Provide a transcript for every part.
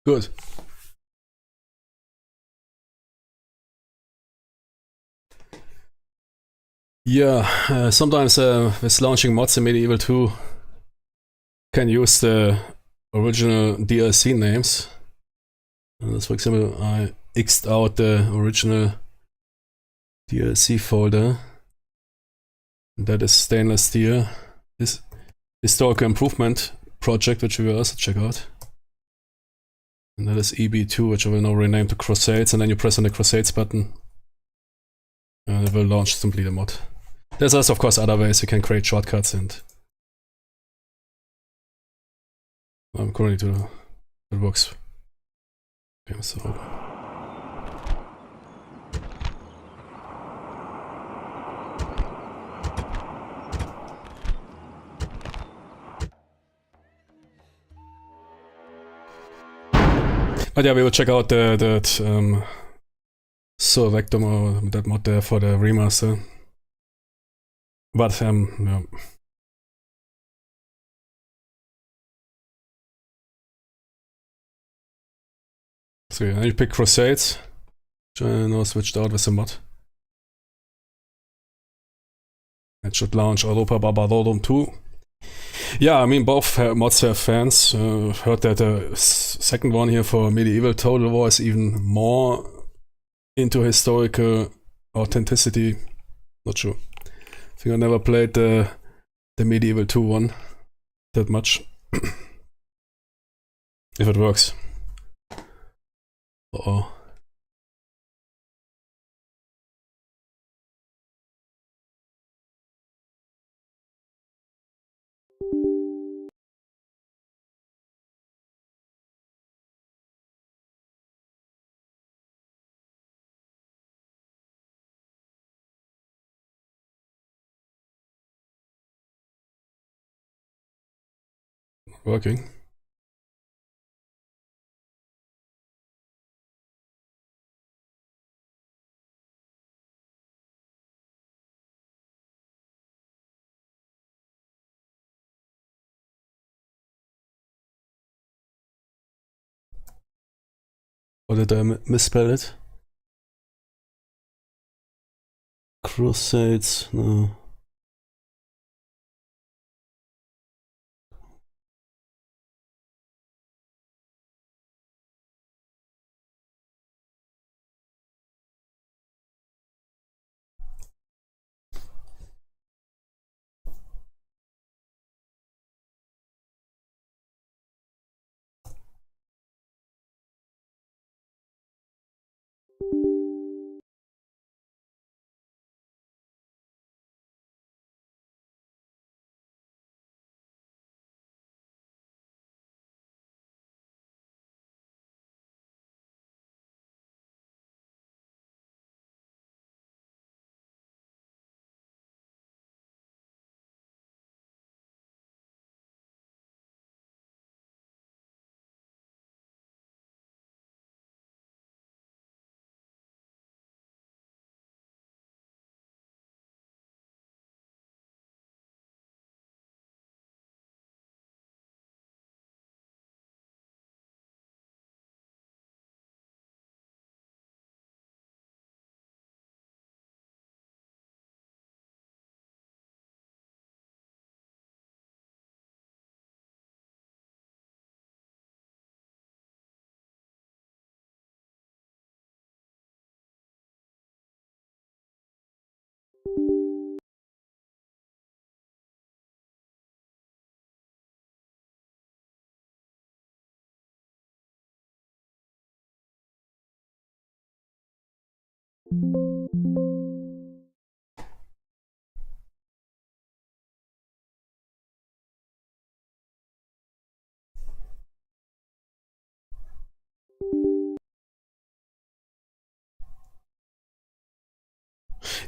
Good. Yeah, sometimes with launching mods in Medieval 2, can use the original DLC names. For example, I X'd out the original DLC folder. That is stainless steel. This historical improvement project, which we will also check out. And that is EB2, which I will now rename to Crusades, and then you press on the Crusades button and it will launch simply the mod. There's also, of course, other ways you can create shortcuts, and I'm currently to the works. Okay, so but yeah, we will check out that Sur Vectum, or that mod there for the remaster. But yeah. So yeah, you pick Crusades, which I now switched out with the mod. It should launch Europa Barbarorum 2. Yeah, I mean, both mods have fans. Heard that the second one here for Medieval Total War is even more into historical authenticity. Not sure. I think I never played the Medieval 2 one that much. If it works. Uh-oh. Working. Or did I misspell it? Crusades, no.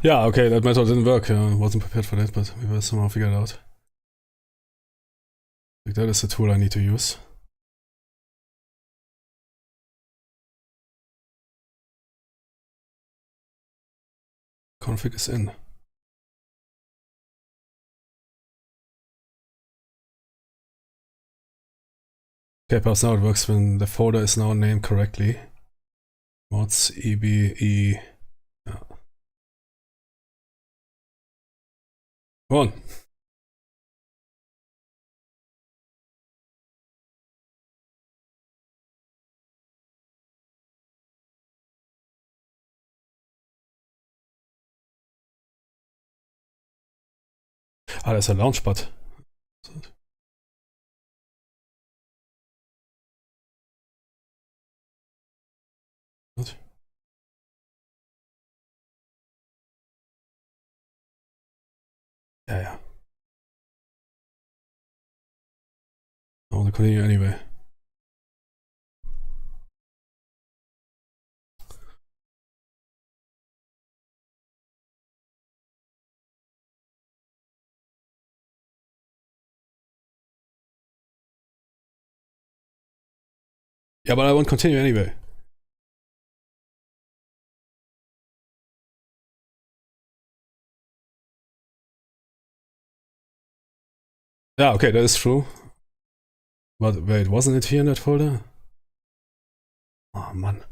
Yeah, okay, that method didn't work. I wasn't prepared for that, but we will somehow figure it out. Like, that is the tool I need to use. Config is in. Okay, perhaps now it works when the folder is now named correctly. Mods EBE. Yeah. Come on. Ah, da ist ein Launchpad. What? Ja, ja. I want to continue anyway. Yeah, but I won't continue anyway. Yeah, okay, that is true. But wait, wasn't it here in that folder? Oh, Mann.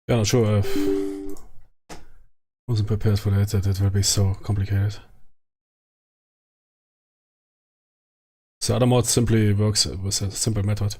Yeah, not sure. Wasn't prepared for that. That will be so complicated. The other mod simply works with a simple method.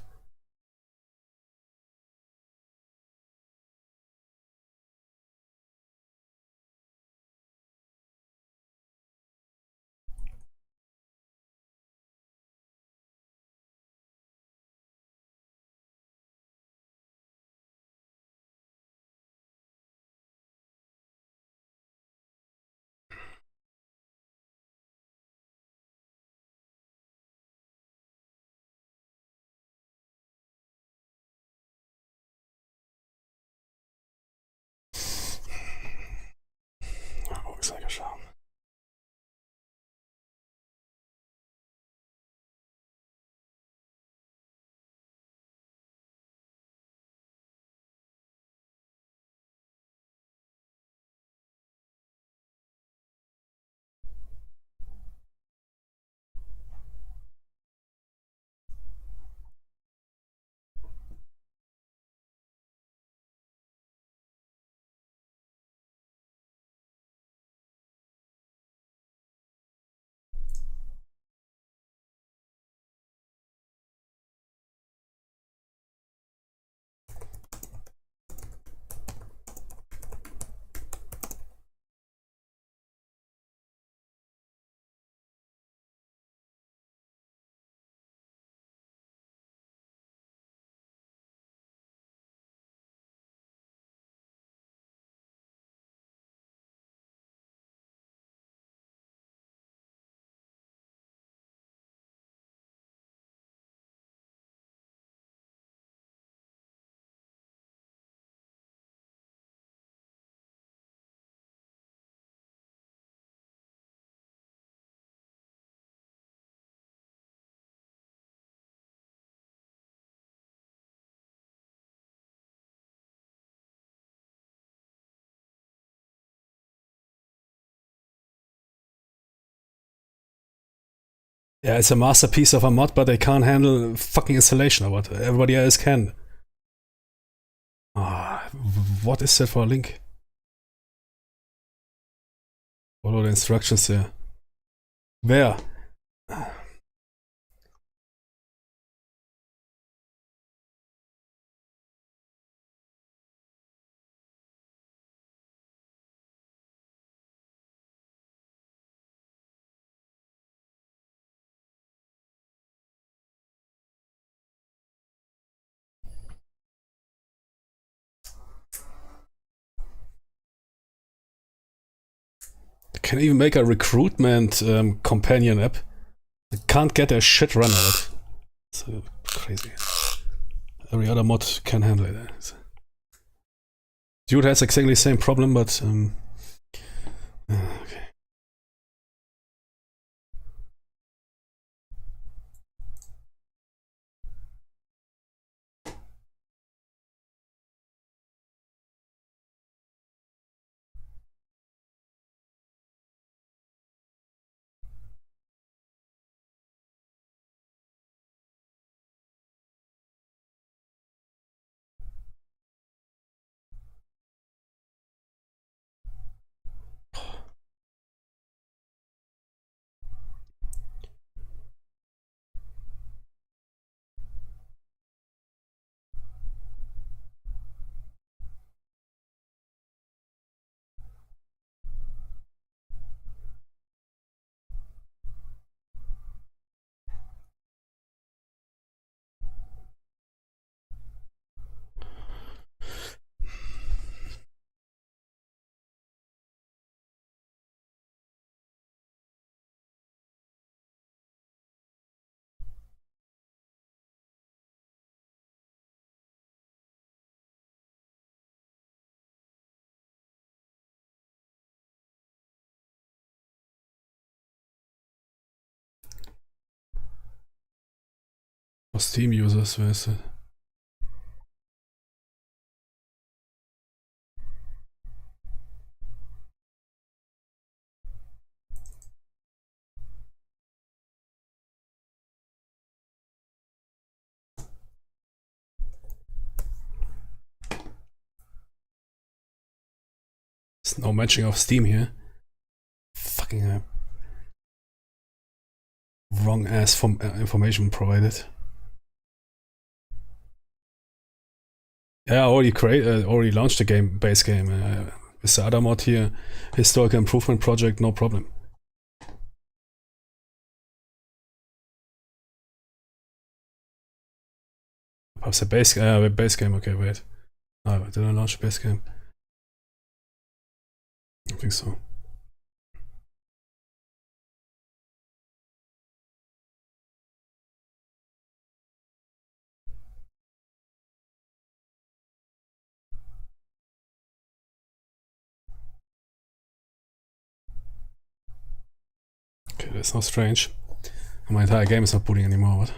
Looks like a sham. Yeah, it's a masterpiece of a mod, but they can't handle fucking installation or what? Everybody else can. Ah, what is that for a link? Follow the instructions there. Where? can even make a recruitment companion app. I can't get their shit run on it. It's crazy. Every other mod can handle it. Dude has exactly the same problem, but okay. For Steam users, wer ist das? There's no matching of Steam here. Fucking wrong ass information provided. Yeah, I already launched the base game. With the other mod here, historical improvement project, no problem. Perhaps the base game. Okay, wait. Oh, did I launch the base game? I think so. Okay, that's not strange. My entire game is not booting anymore, what?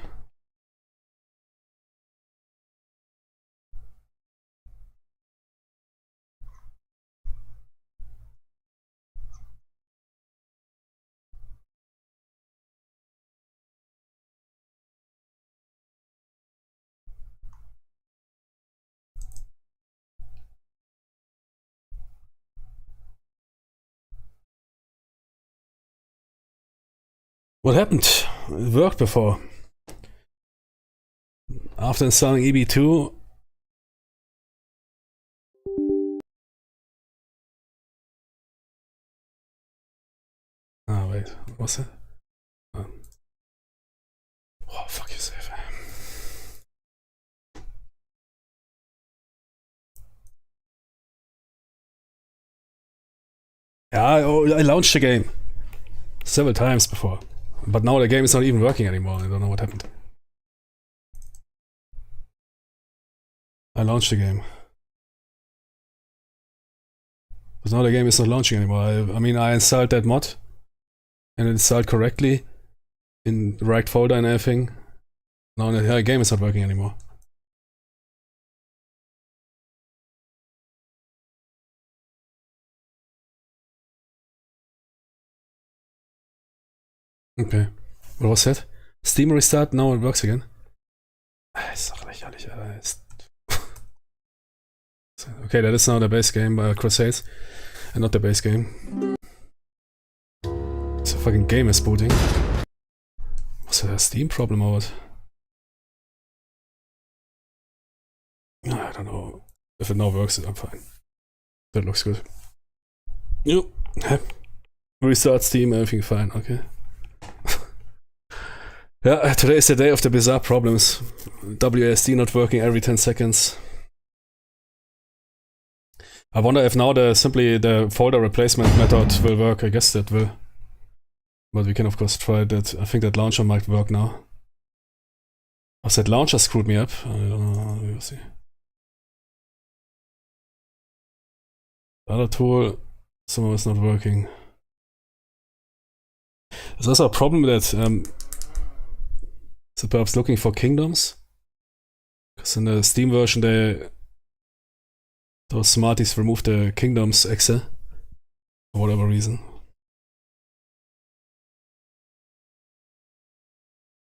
What happened? It worked before. After installing EB2. Ah, wait, what was it? Oh, fuck you, save. Yeah, I launched the game several times before. But now the game is not even working anymore. I don't know what happened. I launched the game. But now the game is not launching anymore. I mean, I installed that mod. And it installed correctly. In the right folder and everything. Now the game is not working anymore. Okay. What was that? Steam restart, now it works again. Ist doch lächerlich, Alter. Okay, that is now the base game by Crusades. And not the base game. It's a fucking game is booting. Was that a Steam problem or what? I don't know. If it now works, I'm fine. That looks good. Yep. Restart Steam, everything fine, okay. Yeah, today is the day of the bizarre problems. WASD not working every 10 seconds. I wonder if now simply the folder replacement method will work. I guess that will. But we can of course try that. I think that launcher might work now. Oh, that launcher screwed me up. I don't know. We'll see. The other tool somehow is not working. There's also a problem that so perhaps looking for kingdoms. Because in the Steam version those smarties removed the kingdoms exe for whatever reason.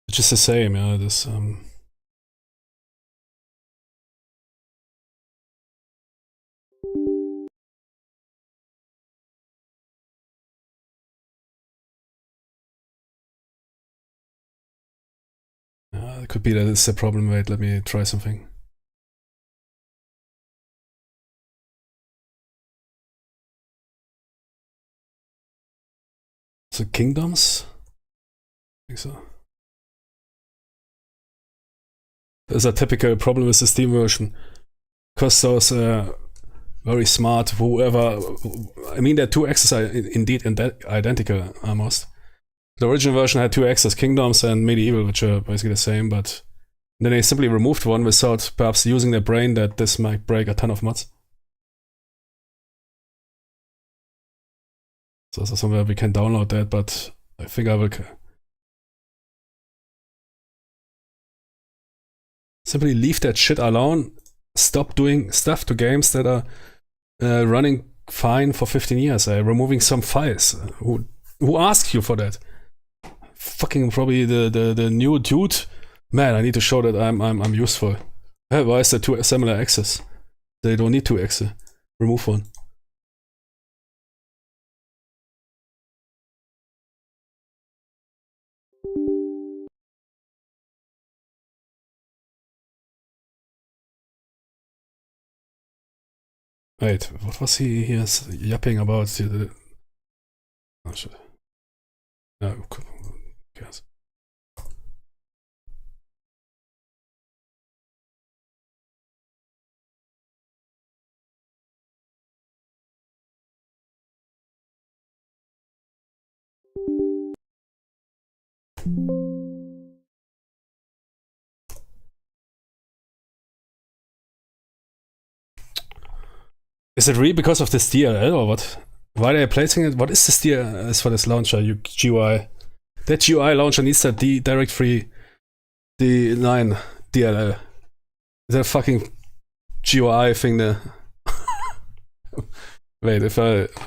Which is the same, yeah, this it could be that it's a problem. Wait, let me try something. So kingdoms? I think so. There's a typical problem with the Steam version. Because those very smart, whoever, I mean, the two axes are indeed identical almost. The original version had two axes, kingdoms and medieval, which are basically the same, but then they simply removed one without perhaps using their brain that this might break a ton of mods. So somewhere we can download that, but I think I will simply leave that shit alone. Stop doing stuff to games that are running fine for 15 years. Removing some files. Who asked you for that? Fucking probably the new dude. Man, I need to show that I'm useful. Why is there two similar axes? They don't need two axes. Remove one. Wait, what was he here yapping about? Oh shit. No, who cares? Is it really because of this DLL or what? Why are they placing it? What is this DLL for this launcher, GUI? That GUI launcher needs that direct-free D9 DLL. That fucking GUI thing there. Wait,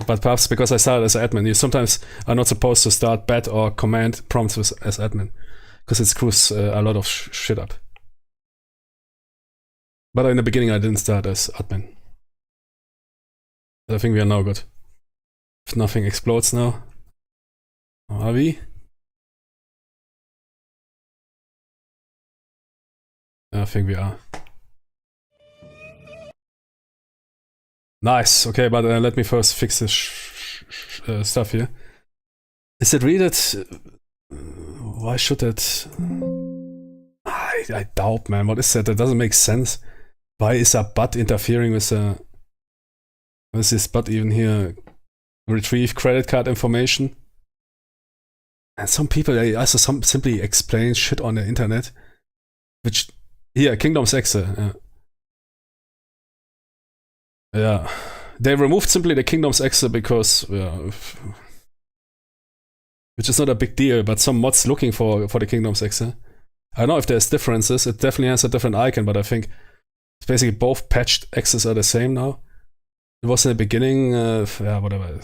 but perhaps because I started as admin, you sometimes are not supposed to start bat or command prompts as admin. Because it screws a lot of shit up. But in the beginning I didn't start as admin. I think we are now good. If nothing explodes now. Are we? I think we are. Nice, okay, but let me first fix this stuff here. Is it really that... why should that... I doubt, man, what is that? That doesn't make sense. Why is a bot interfering with the... what is this bot even here? Retrieve credit card information? And some people, they also simply explain shit on the internet. Which... here, Kingdom's Exe, yeah. Yeah, they removed simply the Kingdom's Exe because, yeah, which is not a big deal, but some mods looking for the Kingdom's Exe. I don't know if there's differences, it definitely has a different icon, but I think it's basically both patched X's are the same now. It was in the beginning, yeah, whatever.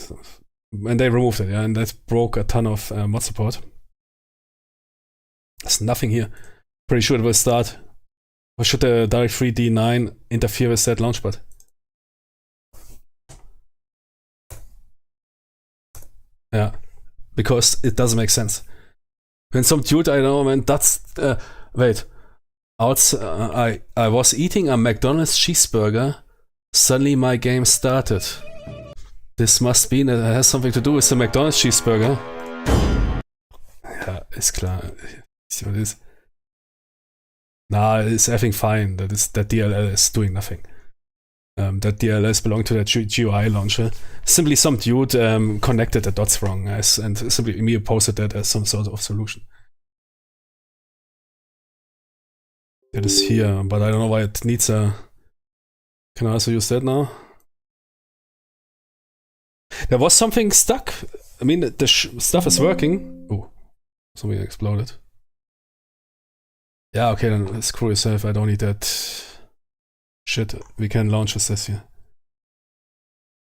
And they removed it, yeah, and that broke a ton of mod support. There's nothing here. Pretty sure it will start. Or should the Direct3 D9 interfere with that launchpad? Yeah, because it doesn't make sense. When some dude, I know, man, that's... wait. I was eating a McDonald's cheeseburger. Suddenly my game started. This must mean it has something to do with the McDonald's cheeseburger. Ja, ist klar. See what it is. Nah, it's effing fine. That DLL is doing nothing. that DLS belonged to that GUI launcher. Simply some dude connected the dots wrong and simply me posted that as some sort of solution. It is here, but I don't know why it needs a... Can I also use that now? There was something stuck. I mean, the stuff is working. Oh, something exploded. Yeah, okay, then screw yourself. I don't need that shit. We can launch this here.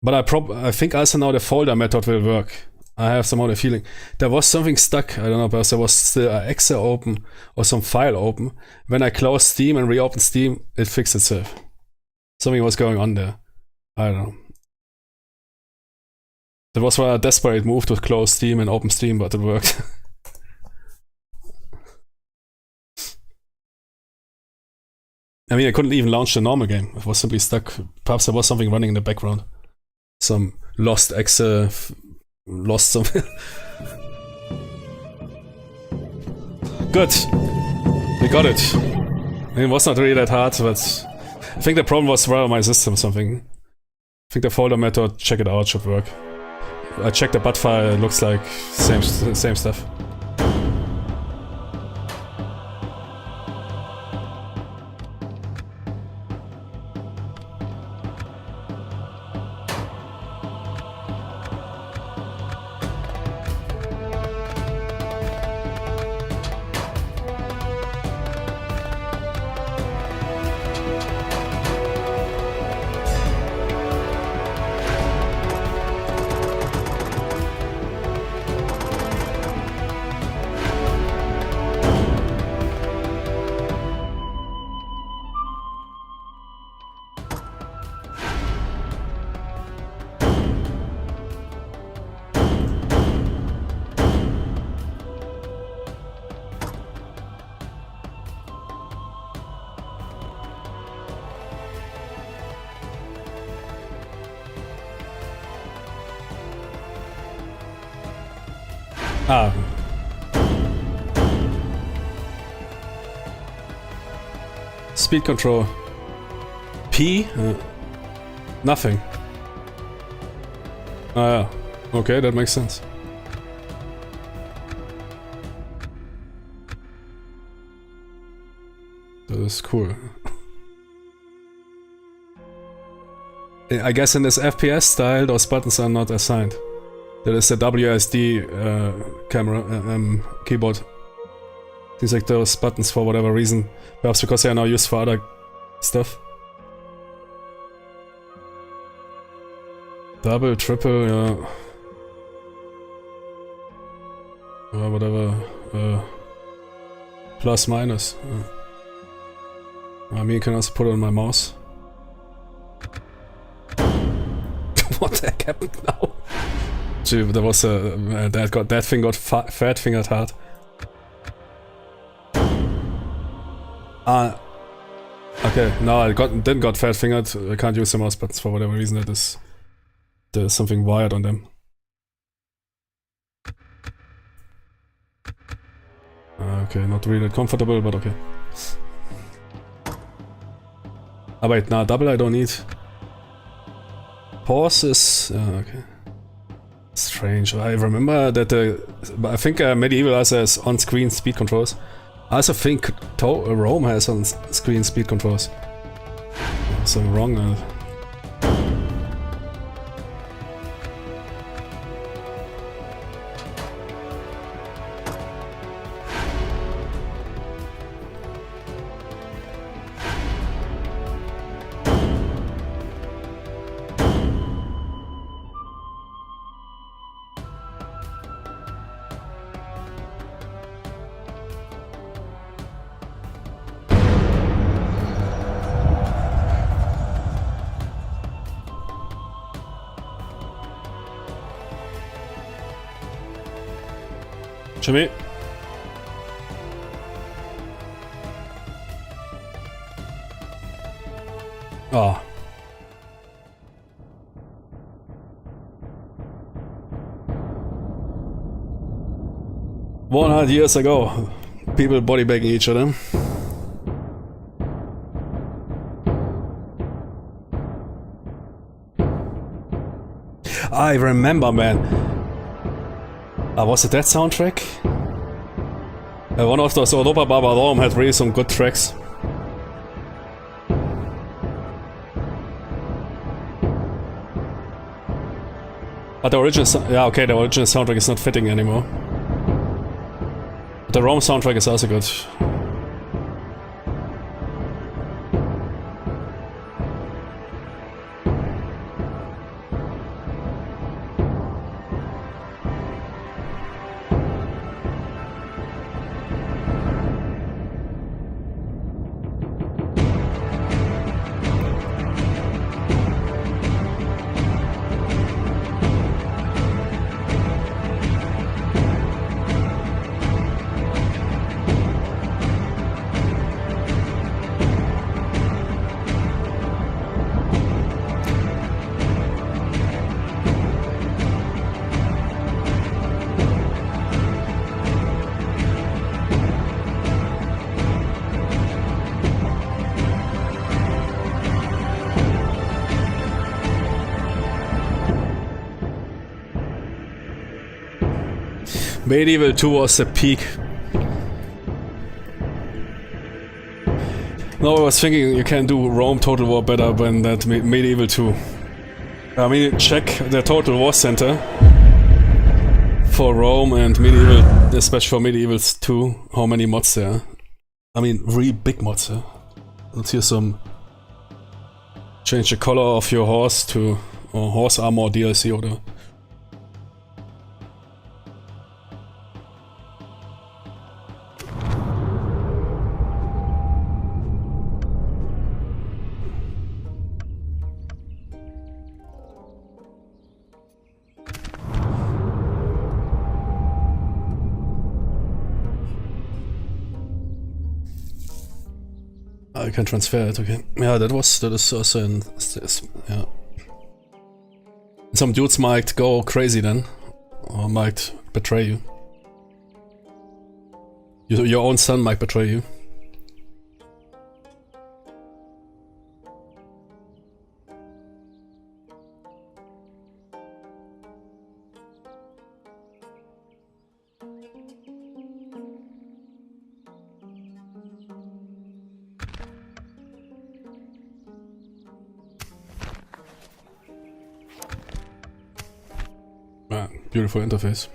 But I think also now the folder method will work. I have some other feeling. There was something stuck. I don't know, but there was still an exe open or some file open. When I closed Steam and reopened Steam, it fixed itself. Something was going on there. I don't know. That was why a desperate move to close Steam and open Steam, but it worked. I mean, I couldn't even launch the normal game. It was simply stuck. Perhaps there was something running in the background. Some lost exe, lost something. Good. We got it. I mean, it was not really that hard, but I think the problem was rather my system or something. I think the folder method, check it out, should work. I checked the bat file, it looks like same stuff. Ah. Speed control. P? Nothing. Ah, yeah. Okay, that makes sense. That is cool. I guess in this FPS style, those buttons are not assigned. That is the WSD camera keyboard. Seems like those buttons, for whatever reason, perhaps because they are now used for other stuff. Double, triple, yeah. Whatever. Plus, minus. I mean, you can also put it on my mouse. What the heck happened now? Gee, there was a... that thing got fat-fingered hard. Okay, no, I didn't got fat-fingered. I can't use the mouse buttons for whatever reason. That is... There's something wired on them. Okay, not really comfortable, but okay. Ah wait, nah, double I don't need. Pause is... okay. Strange. I remember that I think Medieval also has on-screen speed controls. I also think Rome has on-screen speed controls. So I'm wrong. Jimmy. Oh. "100 years ago, people bodybagging each other." I remember, man. Was it that soundtrack? One of those Europa Barbarorum had really some good tracks. But the original, yeah, okay, the original soundtrack is not fitting anymore. But the Rome soundtrack is also good. Medieval 2 was the peak. No, I was thinking you can do Rome Total War better than that Medieval 2. I mean, check the Total War Center for Rome and Medieval, especially for Medieval 2, how many mods there are. I mean, really big mods there. Let's hear some... Change the color of your horse to... or horse armor DLC or whatever. I can transfer it, okay. Yeah, that is also in this, yeah. Some dudes might go crazy then, or might betray you. Your own son might betray you. Ah, beautiful interface.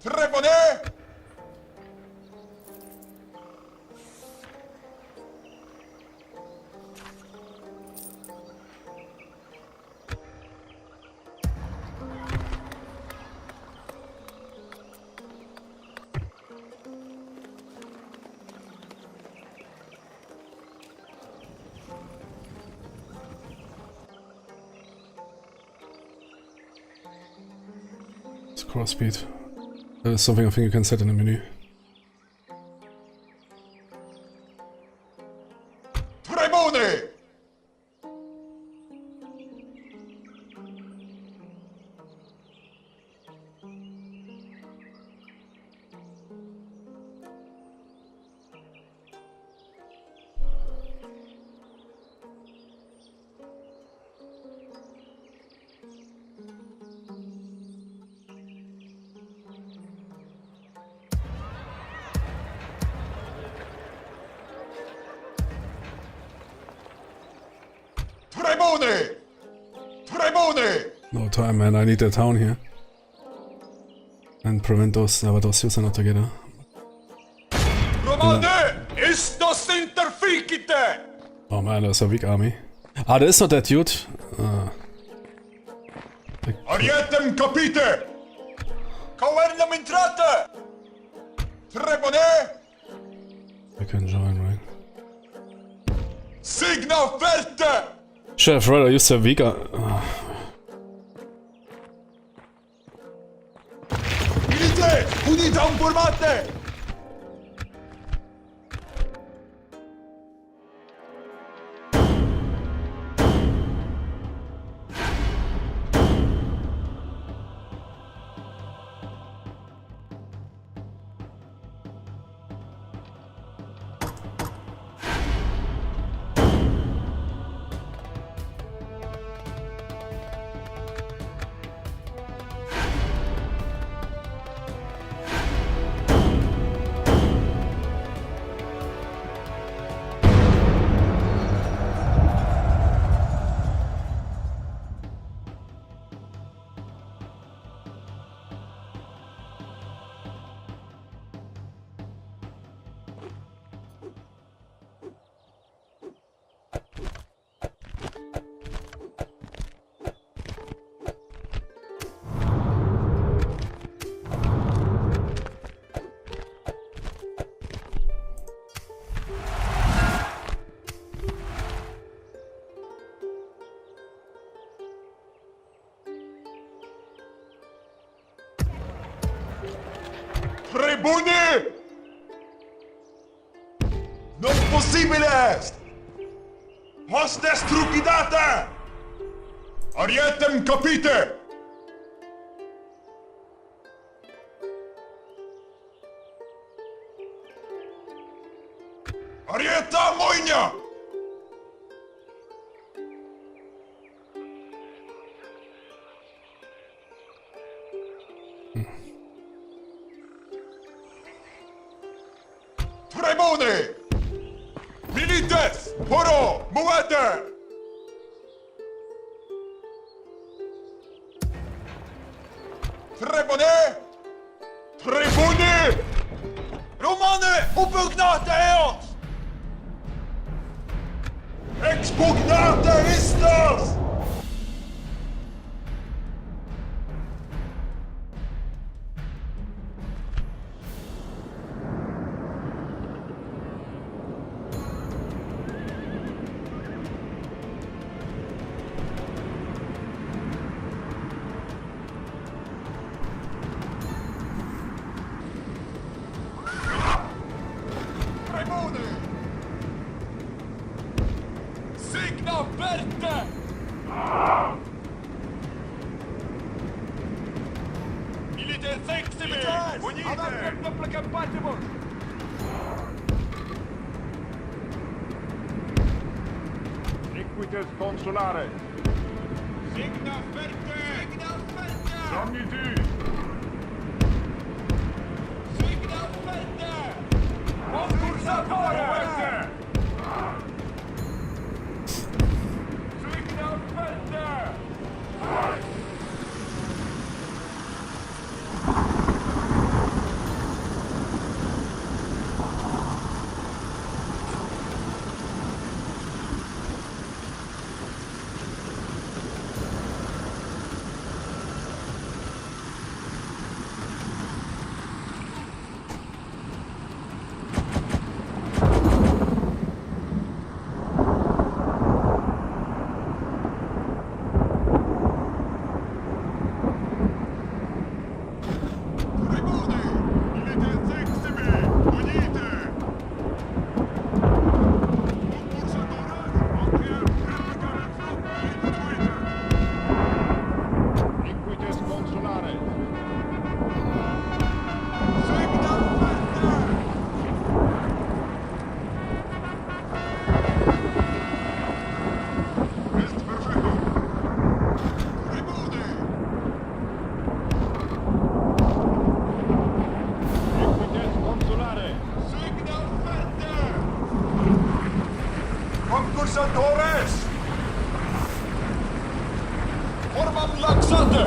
Trepone! Scroll speed. That is something I think you can set in the menu. Tremone! Tribune! Tribune! No time, man. I need the town here. And prevent those Navadosios not together. Romane! Estos interficite! Oh man, there's a weak army. Ah, there is not that dude. Arietem capite! Cavernam intrate! Tribune! I can join, right? Signa verte! Chef, rather use a weak Milite! Unitam formate! Tribune! Non possibile est! Hostes trucidate! Arietem capite! Arieta moinia! Tribune! Milites! Horo! Muete! Tribune! Tribune! Romane! Upugnate eos! Expugnate istas! Signa verte! Milite sextime! Unite! Equites consulare. Signa verte! Signa verte! Somniti. Signa verte! Concursatore! Signa verte! Laxate!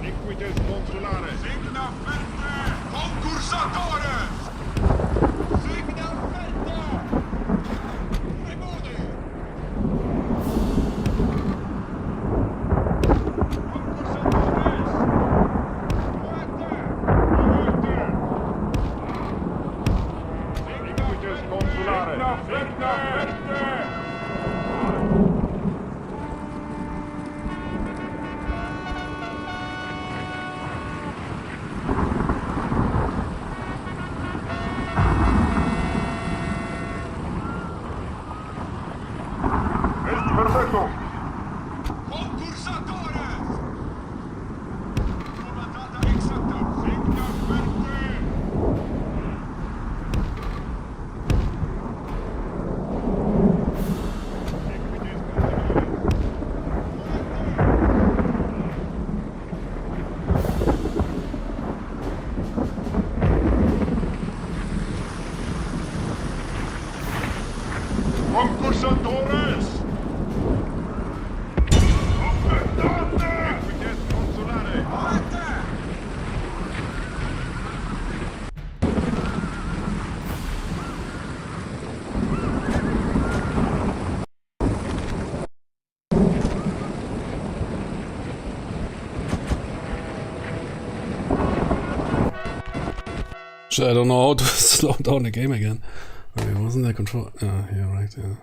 Liquides consulares. Signa verte! Concursatores! Signa verte! Tribuni! Concursatores! Muerte! Liquides consulares. Signa verte! Est perfecto. Concursatores! Nuova data exacta! Signa verte! Concursatores! Liquides consulares. Muerte! I don't know how to slow down the game again. Okay, wasn't there control? Yeah, right, yeah.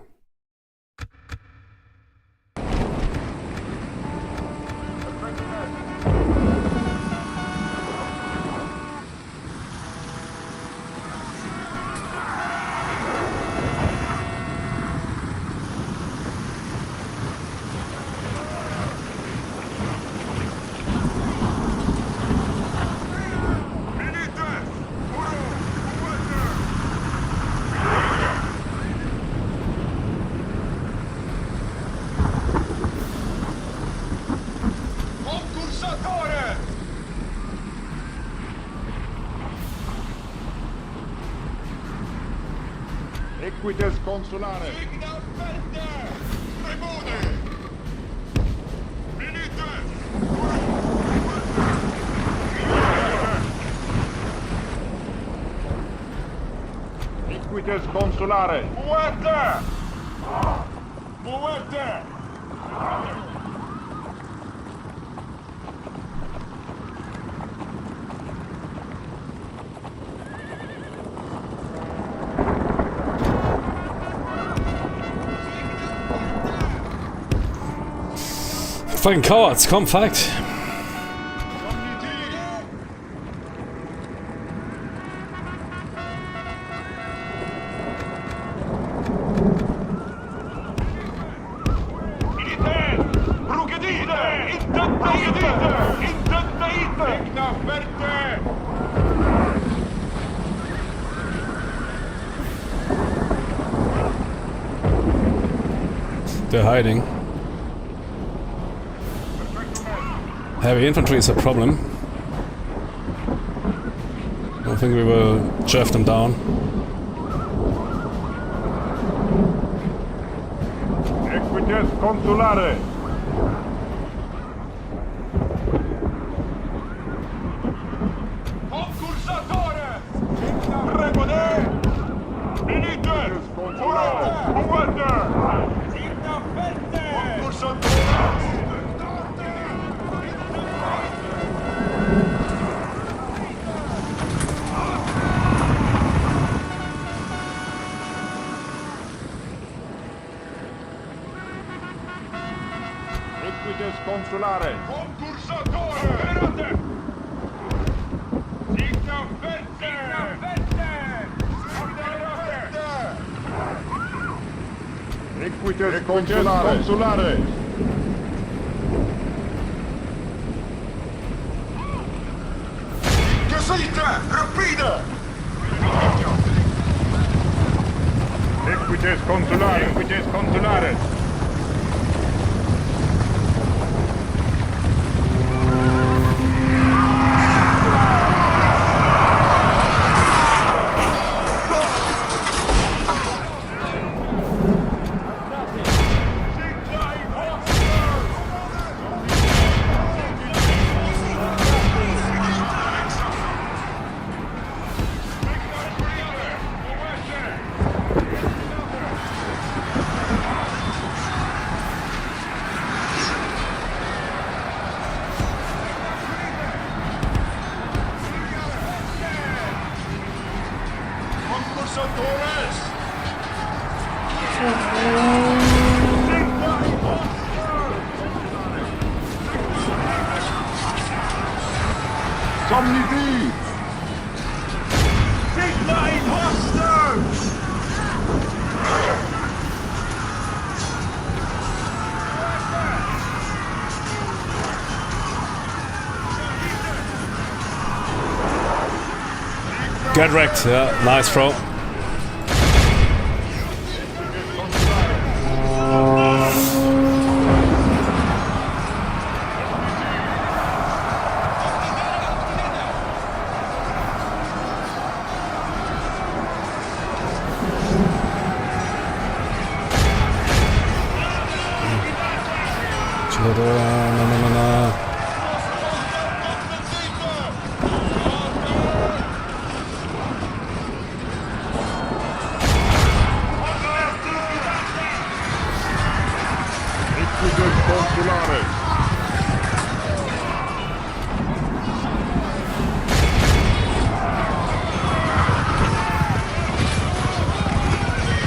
Milites! Uro! Muerte! Concursatores! Liquides consulares. Signa verte! Tribuni! Milites! Liquides consulares. Muerte! Muerte! Fucking cowards, come fight! Militer! Rugedite! Intendeite! Intendeite! Signa verte! They're hiding. Heavy infantry is a problem. I don't think we will chaff them down. Liquides consulares. Concursatores! Tribuni! Milites! Muerte! Muerte! Signa verte! Concursatores! Liquides consulares. Concursatore! Sperate! Signa verte! Signa verte! Signa verte! Liquides consulares. Gesite! Rapide! Liquides consulares. Liquides consulares. Cursatores! Somnidi! Sigma imposters! Get wrecked, yeah, nice throw. No. Equites consulares!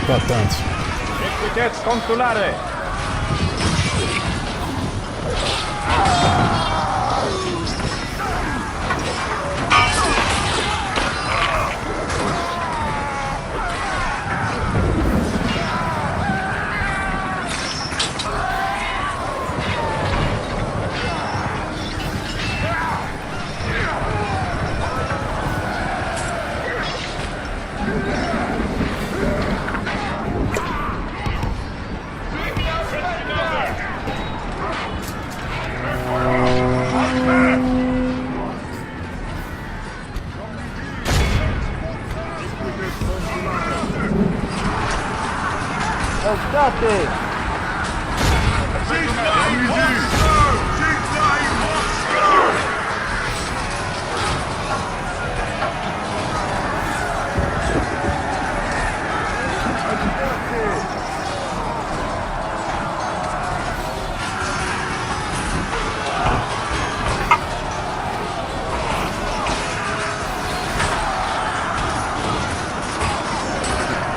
God damn. Equites consulare! State! Sigma imposters! Sigma imposters!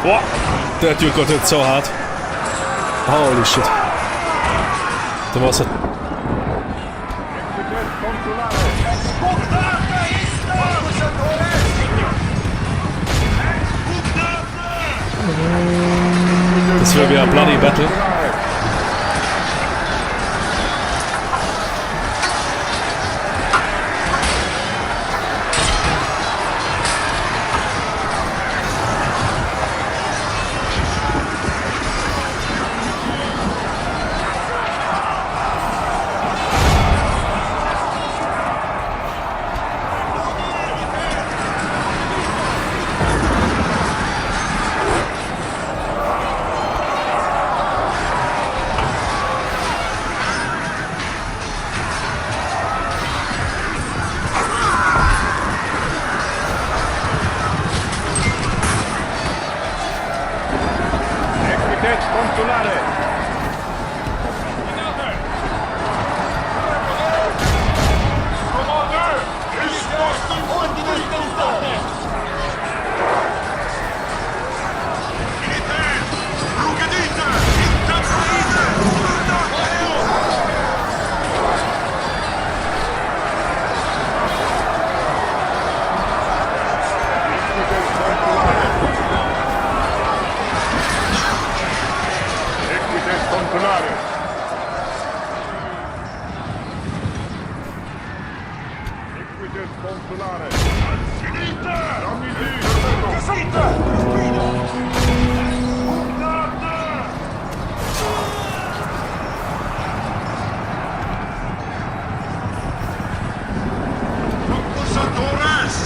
Boah, that dude got hit so hard. Holy shit. That was it. Equites consulares! Spugnate ista! Cursatores! Spugnate! This will be a bloody battle. Equites consulare! Commander! Risposta fortificate! Militaire! Rugedite! Interprete! Equites consulare! Equites consulare! Finite! Somnidi! Finite! Spugnate! Cursatores!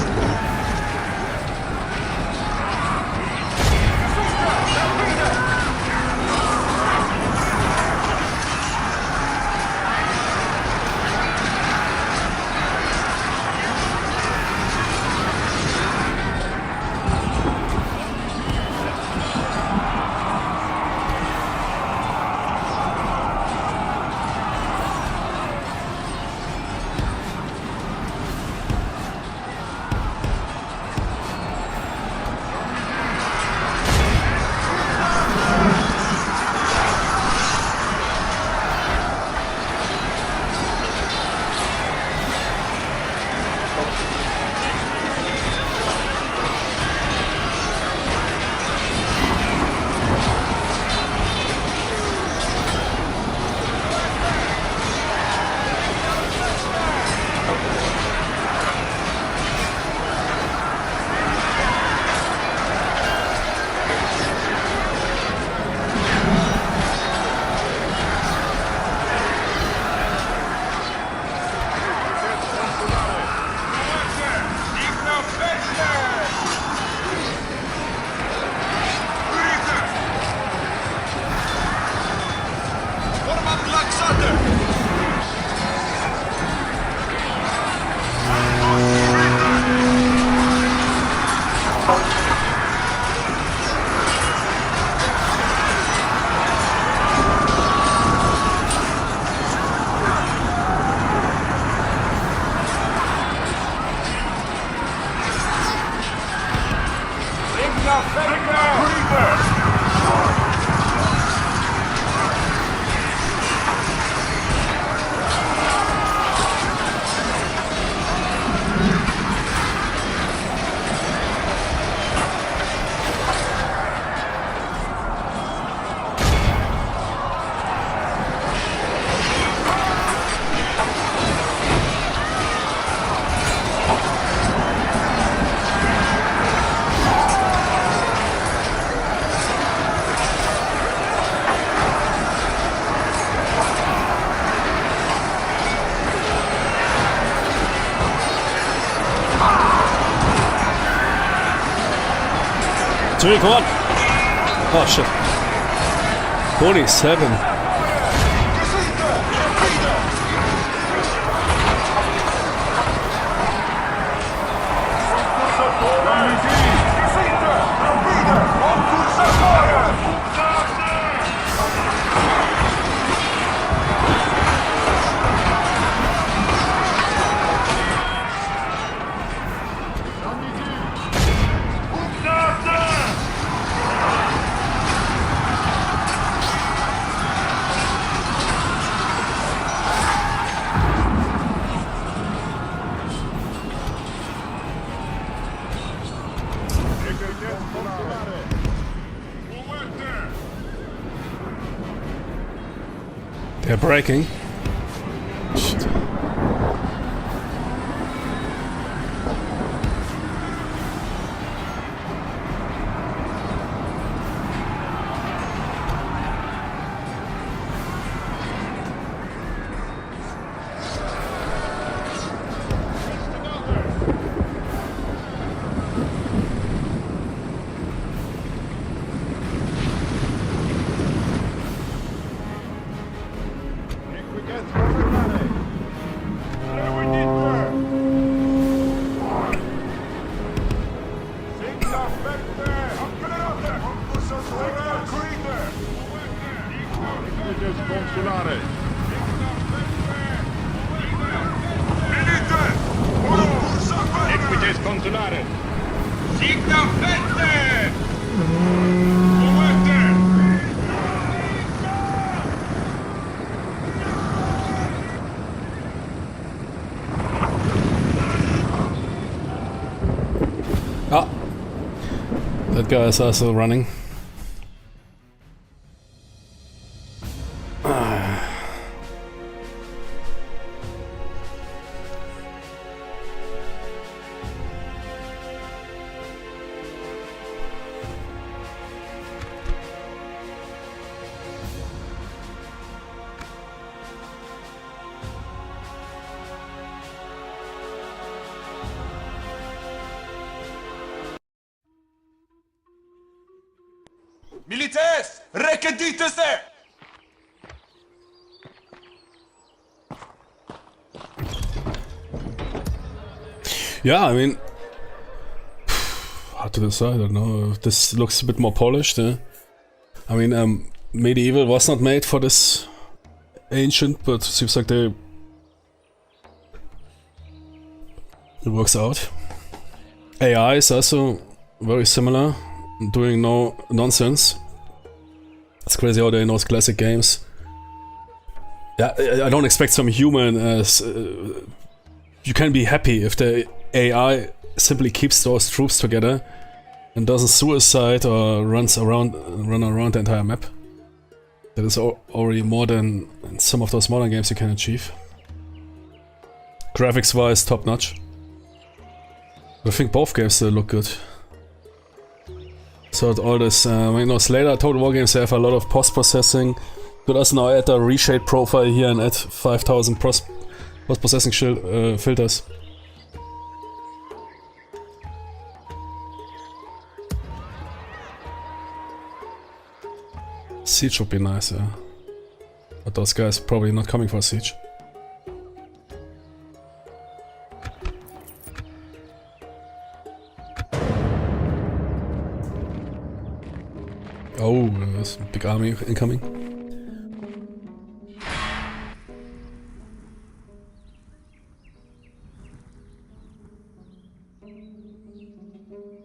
Jimmy, come on! Oh shit. 47. They're breaking. Shit. Ah, that guy is also running. Militaires, recreditez-se! Yeah, I mean, hard to decide. I don't know. This looks a bit more polished. I mean, medieval was not made for this ancient, but seems like it works out. AI is also very similar, doing no nonsense. It's crazy how they know classic games. Yeah, I don't expect some human as you can be happy if the AI simply keeps those troops together and doesn't suicide or run around the entire map. That is already more than some of those modern games you can achieve. Graphics wise, top notch. I think both games still look good. So all this, you know, later Total War games have a lot of post-processing. Let us now add a reshade profile here and add 5000 post-processing filters. Siege would be nice, yeah. But those guys probably not coming for Siege. Oh, there's a big army incoming.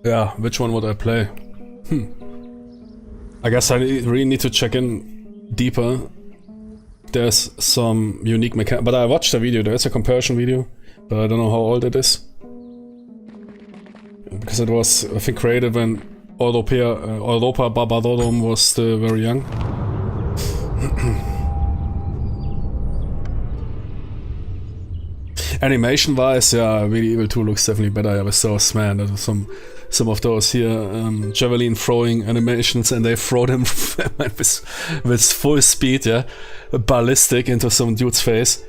Yeah, which one would I play? I guess I really need to check in deeper. There's some unique mechanic, but I watched a video. There's a comparison video, but I don't know how old it is. Because it was, I think, created when Europa Barbarorum was still very young. Animation-wise, yeah, Medieval 2 looks definitely better. With those, man, there's some of those here javelin throwing animations, and they throw them with full speed, yeah, ballistic into some dude's face.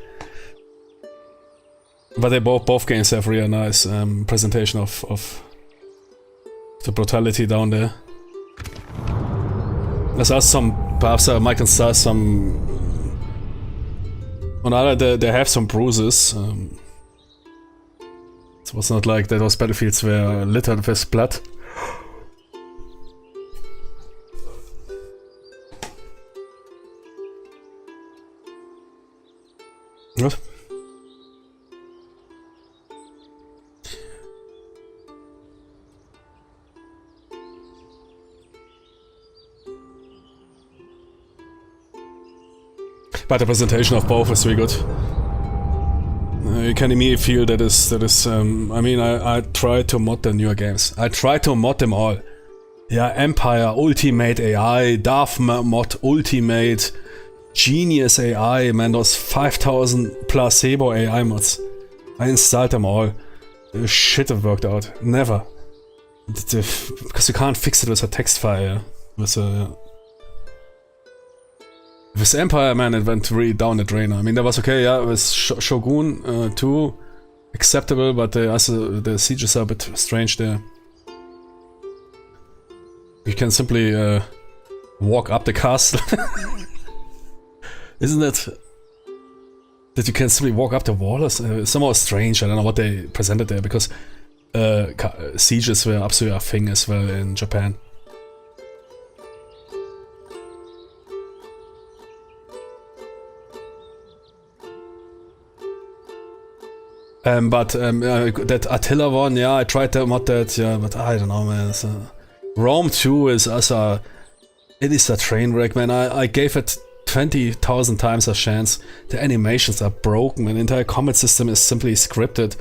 But they both games have really nice presentation of the brutality down there. There's also some, perhaps Mike can start some. On other, they have some bruises. It was not like that those battlefields were littered with blood. What? But the presentation of both is really good. You can immediately feel that is. I mean, I tried to mod the newer games. I tried to mod them all. Yeah, Empire, Ultimate AI, Darth Mod, Ultimate, Genius AI, man, those 5000 placebo AI mods. I installed them all. The shit have worked out. Never. Because you can't fix it with a text file, yeah. With Empire, man, it went really down the drain. I mean, that was okay, yeah, with Shogun 2, acceptable, but the sieges are a bit strange there. You can simply walk up the castle. Isn't it? That you can simply walk up the wall is somehow strange. I don't know what they presented there, because sieges were absolutely a thing as well in Japan. But that Attila one, yeah, I tried to mod that, yeah, but I don't know, man. Rome 2 is it is a train wreck, man. I gave it 20,000 times a chance. The animations are broken, and the entire combat system is simply scripted.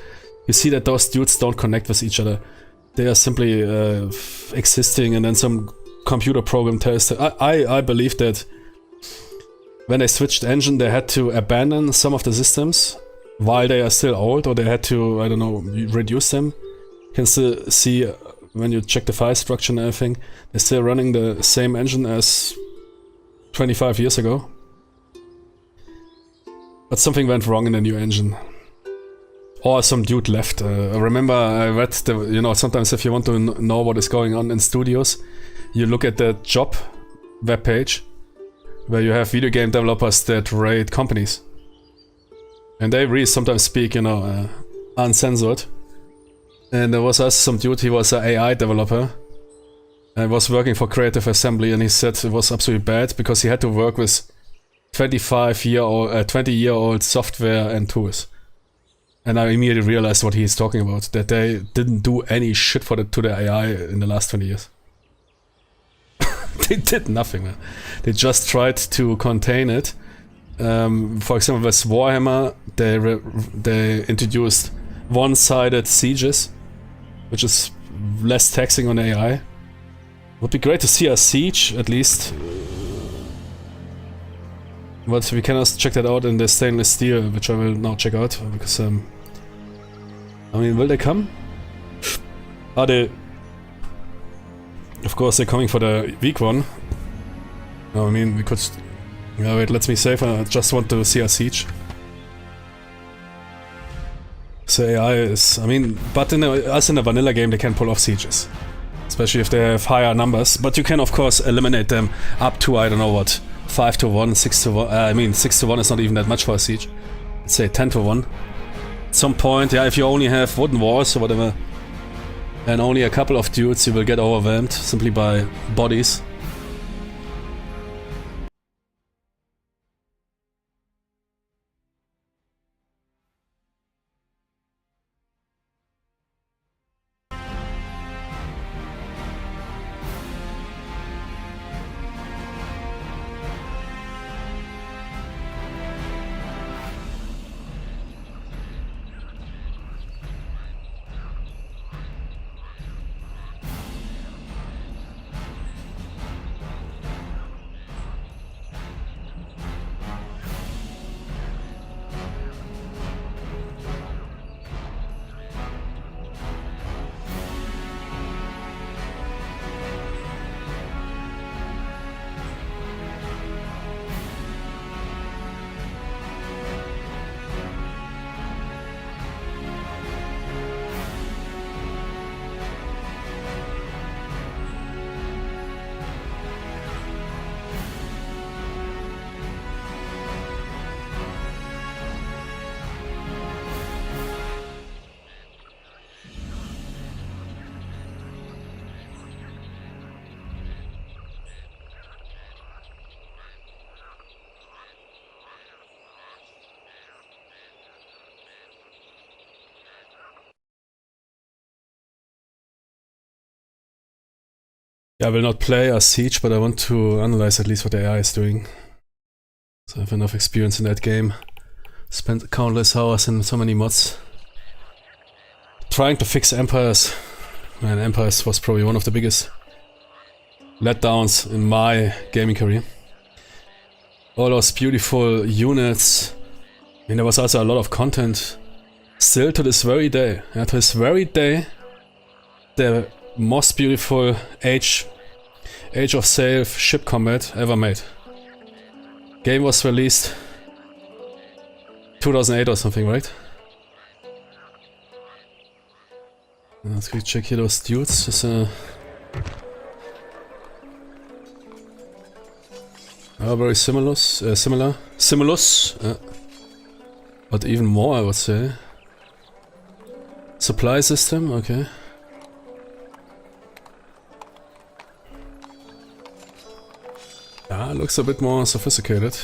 You see that those dudes don't connect with each other. They are simply existing, and then some computer program tells them. I believe that when they switched engine, they had to abandon some of the systems while they are still old, or they had to, I don't know, reduce them. You can still see when you check the file structure and everything, they're still running the same engine as 25 years ago. But something went wrong in the new engine. Or some dude left. I remember I read sometimes if you want to know what is going on in studios, you look at the job webpage, where you have video game developers that rate companies. And they really sometimes speak, uncensored. And there was also some dude, he was an AI developer. And was working for Creative Assembly, and he said it was absolutely bad because he had to work with 20-year-old software and tools. And I immediately realized what he's talking about, that they didn't do any shit to the AI in the last 20 years. They did nothing, man. They just tried to contain it. For example, with Warhammer, they introduced one-sided sieges, which is less taxing on AI. Would be great to see a siege, at least. But we can also check that out in the stainless steel, which I will now check out, because, I mean, will they come? Are they... Of course, they're coming for the weak one. No, I mean, we could... Yeah, wait, let's be safe. I just want to see a siege. So AI is... I mean, but as in a vanilla game, they can pull off sieges. Especially if they have higher numbers. But you can, of course, eliminate them up to, I don't know what, 5 to 1, 6 to 1. I mean, 6 to 1 is not even that much for a siege. Let's say 10 to 1. At some point, yeah, if you only have wooden walls or whatever, and only a couple of dudes, you will get overwhelmed simply by bodies. Yeah, I will not play a Siege, but I want to analyze at least what the AI is doing. So I have enough experience in that game. Spent countless hours in so many mods. Trying to fix Empires. Man, Empires was probably one of the biggest letdowns in my gaming career. All those beautiful units. I mean, there was also a lot of content. Still to this very day, yeah, to this very day, the most beautiful Age of Sail ship combat ever made. Game was released 2008 or something, right? Let's quick check here those dudes. Just, very similar, but even more, I would say. Supply system, okay. Looks a bit more sophisticated.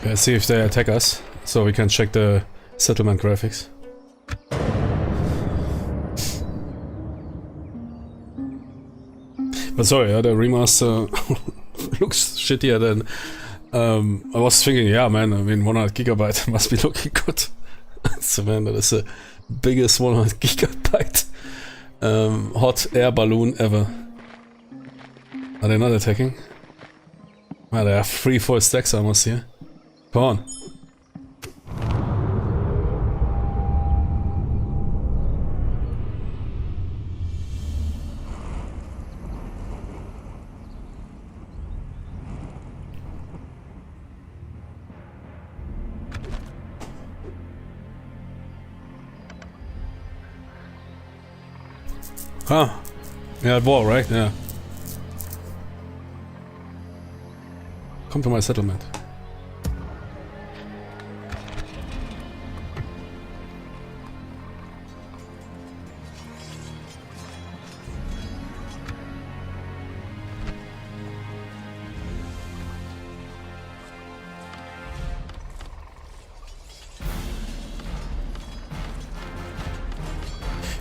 Let's see if they attack us, so we can check the settlement graphics. But sorry, the remaster looks shittier than I was thinking. Yeah, man, I mean 100 gigabyte must be looking good. So man, that is the biggest 100 gigabyte hot air balloon ever. Are they not attacking? Well, they have 3 full stacks almost here. Come on. Huh. Yeah, war, right? Yeah. Come to my settlement.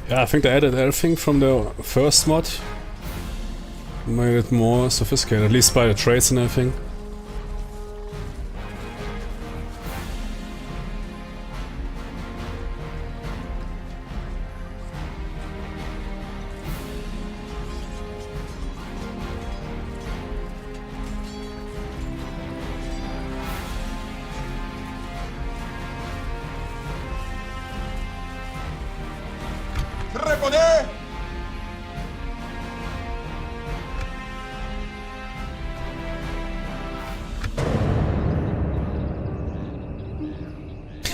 Yeah, I think they added everything from the first mod. Made it more sophisticated, at least by the traits and everything. Reponer!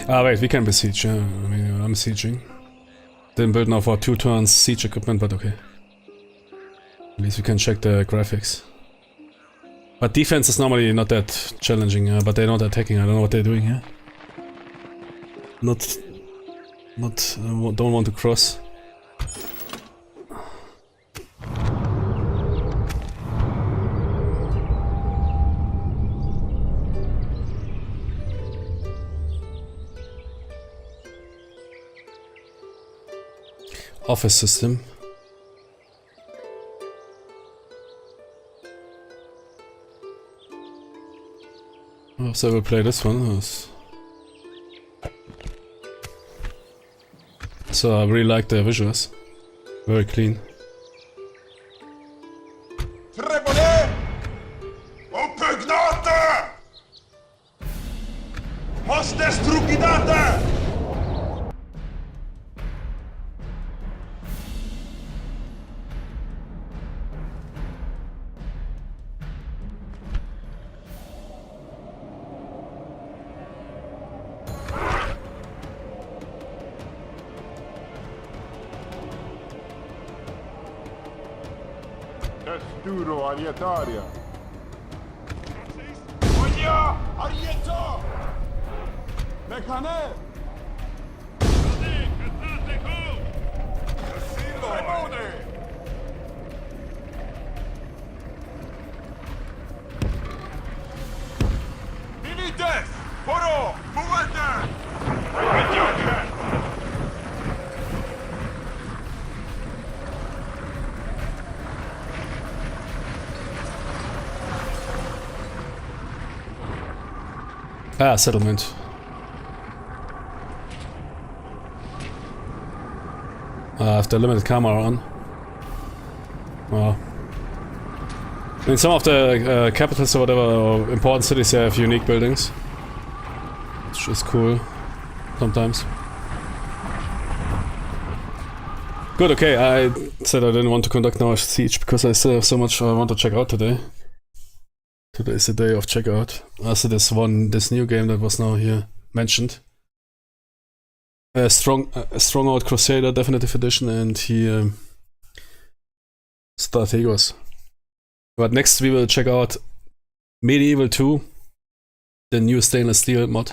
Ah, wait, we can besiege. I mean, I'm sieging. Didn't build now for 2 turns siege equipment, but okay. At least we can check the graphics. But defense is normally not that challenging, but they're not attacking. I don't know what they're doing here. Don't want to cross. Office system. Oh, so we'll play this one. So I really like the visuals. Very clean. Reponer! Opugnate! Hostes trucidate! Est duro alietaria. Voglia! Arietta! Mechane! Remode! Milites! Foro! Muete! Ripetiate! Ah, settlement. I have the limited camera on. Well, in some of the capitals or whatever, or important cities, they have unique buildings, which is cool sometimes. Good, okay, I said I didn't want to conduct now a siege because I still have so much I want to check out today. Today is the day of checkout. Also this new game that was now here mentioned. Stronghold Crusader Definitive Edition and he Strategos. But next we will check out Medieval 2, the new stainless steel mod.